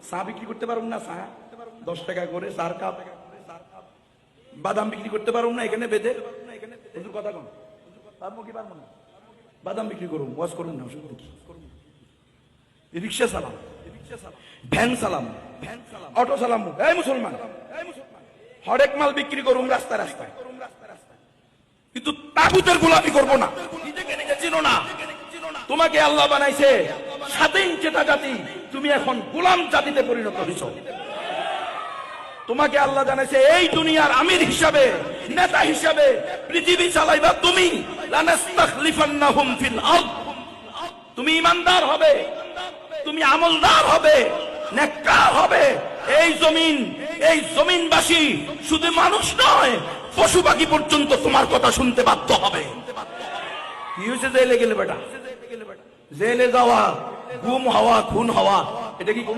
চা বিক্রি করতে পারুম না, চা 10 টাকা করে 4 কাপ। বাদাম বিক্রি করতে পারুম না এখানে বেঁধে, হুজুর কথা কম, পারবো কি পারবো না? বাদাম বিক্রি করুন, ওয়াজ করুন না, শুধু দেখি রিক্সা চালাম, ভ্যান চালাম, অটো চালাম, এই মুসলমান হরেক মাল বিক্রি করুন রাস্তায় রাস্তায়, কিন্তু তাগুতের গোলামি করবো না। নিজেকে নিজে চিনো না, তোমাকে আল্লাহ বানাইছে স্বাধীন চেতা জাতি, তুমি এখন গোলাম জাতিতে পরিণত হইছ। তোমাকে আল্লাহ জানাইছে এই দুনিয়ার আমির হিসাবে, নেতা হিসাবে পৃথিবী চালাইবা তুমি। লানাস্তাখলিফান্নাহুম ফিল আরদ, তুমি ইমানদার হবে, তুমি আমলদার হবে, নেককার হবে। এই জমিনবাসী শুধু মানুষ নয়, পশু পাখি পর্যন্ত তোমার কথা শুনতে বাধ্য হবে। কি হয়েছে জেলে গেলে বেটা? জেলে যাওয়া, গুম হওয়া, খুন হওয়া, এটা কি